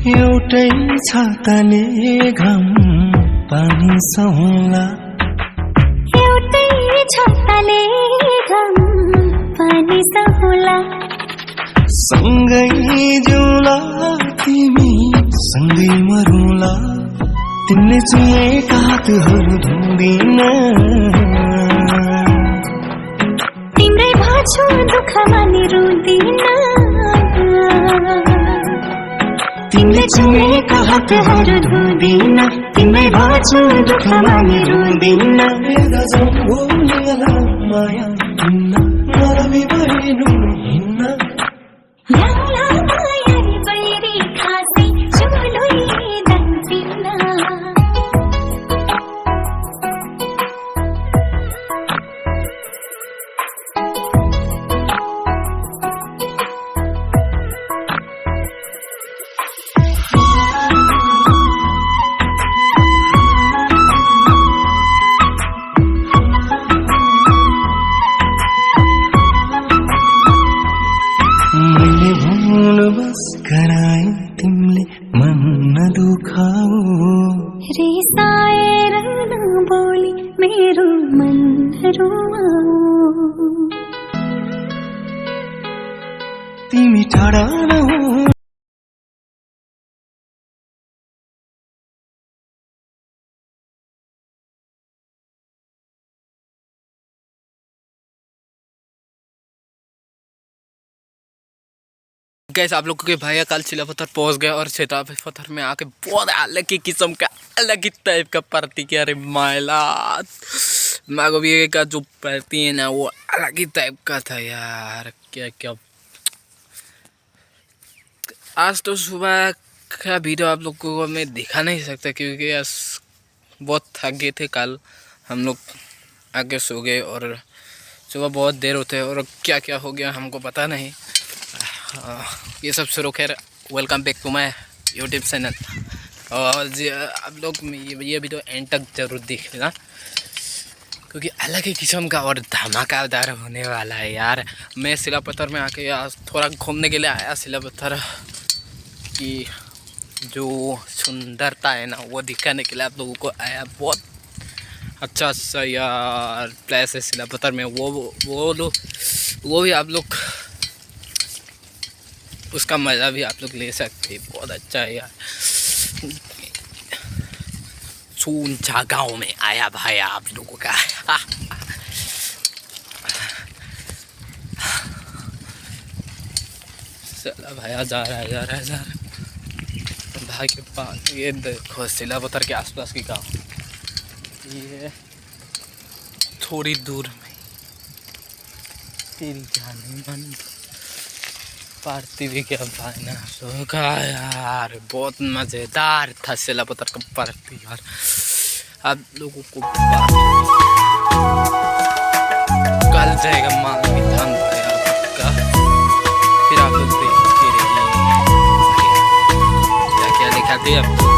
एउटै छाताले घाम पानी सहौला, एउटै छाताले घाम पानी सहौला, सँगै जिउँला तिमी सँगै मरौँला, तिमीले चुमेका हातहरू धुँदिन, तिम्रै भाछु दुःखमा नि रुँदिन, तिमीले चुमेका हातहरू धुँदिन, तिम्रै भाछु दुःखमा नि रुँदिन, माया हिन्न मरमी भइनु हिन्न, ल्याउला मायारी बैरी खासै चुलोइ दन्सिन्न, मैले भुल्नु बस गराए तिमीले मन नदुखाऊ, रिसाएर नबोली मेरो मन रुवाऊ, तिमी टाढा नहुँ गैस। आप लोगों के भैया कल शिलापत्थर पहुंच गए और शिलापत्थर में आके बहुत अलग ही किस्म का अलग ही टाइप का पार्टी किया। अरे मायला माँ को भी का जो पार्टी है ना वो अलग ही टाइप का था यार। क्या क्या आज तो सुबह का वीडियो आप लोगों को मैं दिखा नहीं सकता क्योंकि आज बहुत थक गए थे। कल हम लोग आगे सो गए और सुबह बहुत देर होते है और क्या क्या हो गया हमको पता नहीं। ये सब शुरू खैर welcome back to my YouTube channel. और आप लोग ये वीडियो एंड तक जरूर देख लेना क्योंकि अलग ही किस्म का और धमाकेदार होने वाला है यार। मैं शिलापत्थर में आके आज थोड़ा घूमने के लिए आया। शिलापत्थर की जो सुंदरता है ना वो दिखाने के लिए आप लोगों को आया। बहुत अच्छा सा यार प्लेस है शिलापत्थर में। वो भी आप लोग उसका मज़ा भी आप लोग ले सकते हैं। बहुत अच्छा है यार। चूंचा गाँव में आया भाई आप लोगों का। चला भाई जा रहा है भाई के पास। ये देखो शिलापत्थर के आसपास की गाँव ये थोड़ी दूर में तेरी जाने मन पार्टी भी क्या भाई ना सोगा यार। बहुत मज़ेदार था शिलापत्थर का पार्टी यार। आप लोगों को कल जाएगा माल की धान भाई आपका। फिर आप लोग देखते रहिए क्या क्या दिखाते हैं आपको।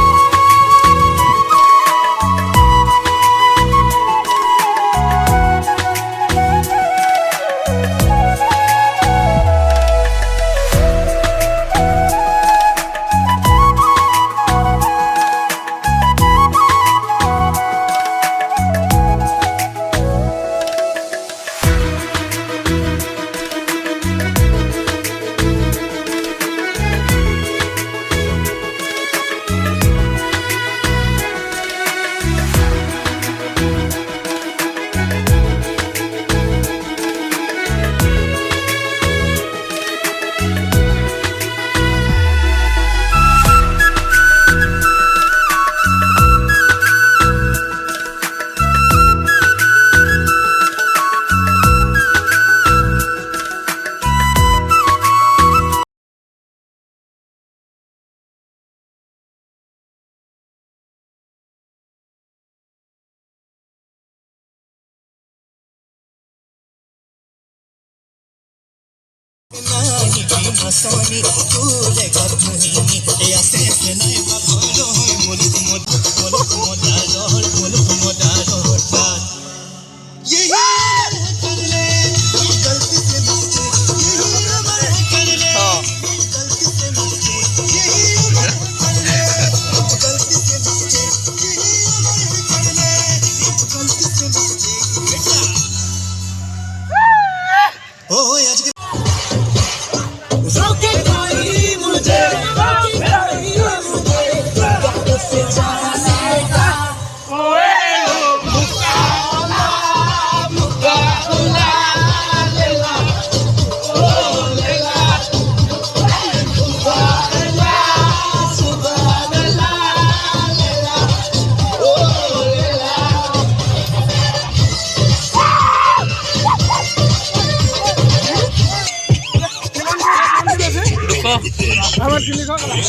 सँगै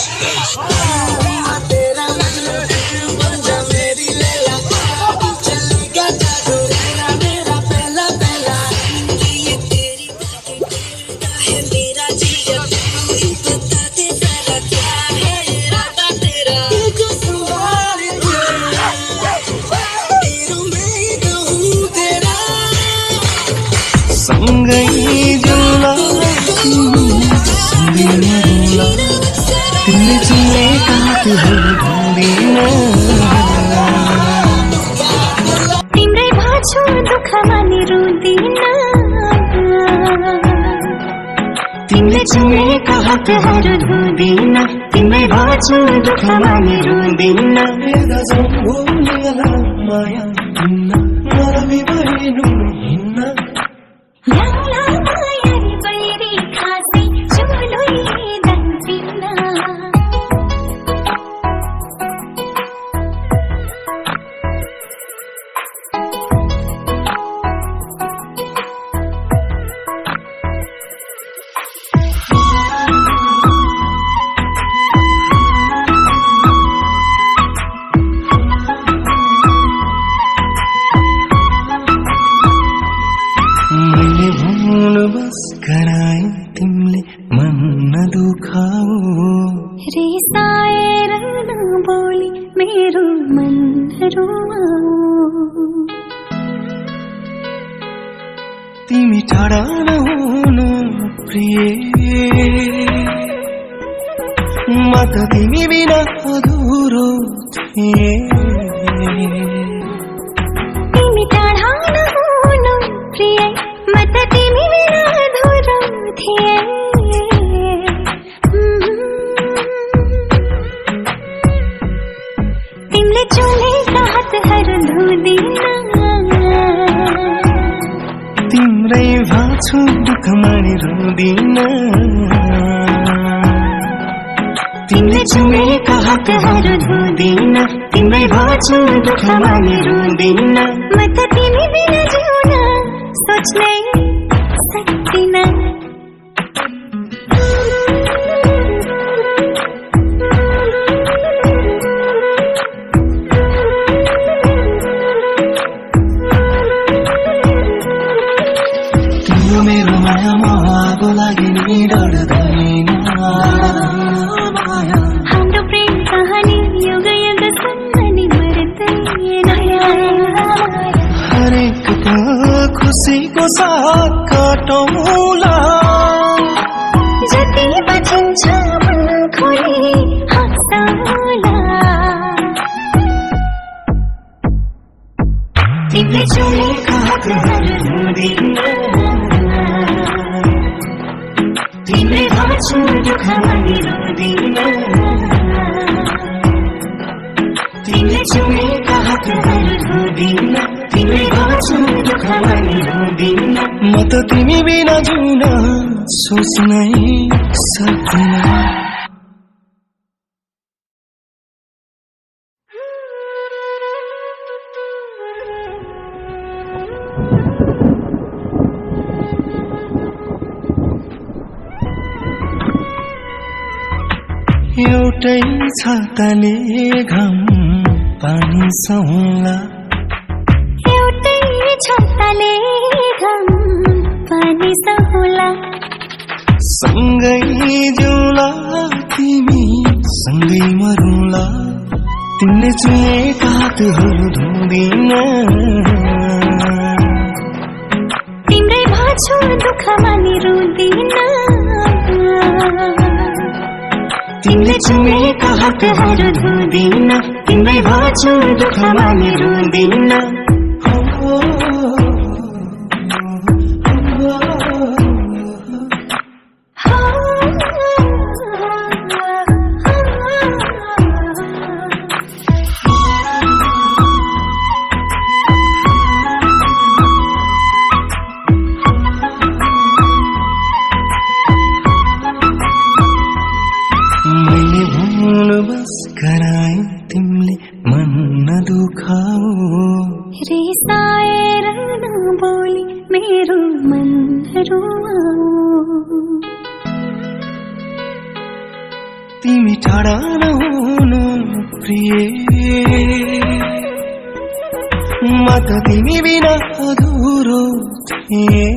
जाउँला सँगै मरौँला तिमीले चिनेका हातहरू धुँदैन तिम्रै भाछु दुःखमा नि रुँदिन तिमीले चिनेका हातहरू धुँदैन तिम्रै भाछु दुःखमा नि रुँदिन माया हिँड्न मरमी भएनु हिँड्न ल्याउला मायारी बैरी खासै चुलोइ दन्सिन्न मैले भन्नु बस गराए तिमीले मन नदुखाऊ रिसाएर नबोली मेरो मन रुवाऊ तिमी टाढा नहुनु प्रिय म त तिमी बिना अधुरो थिएँ तिमी टाढा नहुनु प्रिय म त तिमी बिना अधुरो थिएँ तिमीले चुलेका हातहरू धुँदिन तिम्रै भाछु दुःखमा नि रुँदिन तिमीले चुमेका हातहरू धुँदिन तिम्रै भाछु दुःखमा नि रुँदिन म त तिमी बिना जिउन सोच्नै सक्दिन तिम्रो मेरो मायामा आगो लागि नि डढ्दैन हाम्रो प्रेम कहानी युग युग सम्मनि मर्दैन हरेक पल खुसीको साथ काटौँला जति बचिन्छ मन खोली हँसौला तिमीले चुमेका हातहरू धुँदिन तिम्रै भाछु दुःखमा नि रुँदिन तिमीले चुमेका हातहरू धुँदिन तिम्रै भाछु दुःखमा नि रुँदिन म त तिमी बिना जिउन सोच्नै सक्दिन एउटै छाताले घाम पानी सहौँला एउटै छाताले घाम पानी सहौँला सँगै जाउँला तिमी सँगै मरौँला तिमीले चुनेका हातहरू धुँदिन तिम्रै भाछु दुःखमा नि रुँदिन तिमीले चुमेका हातहरू धुँदिन तिम्रै भाछु दुःखमा नि रुँदिन मैले भन्नु बस गराए तिमीले मन नदुखाऊ रिसाएर नबोली मेरो मन रुवाऊ तिमी टाढा नहुनु प्रिय म त तिमी बिना अधुरो थिएँ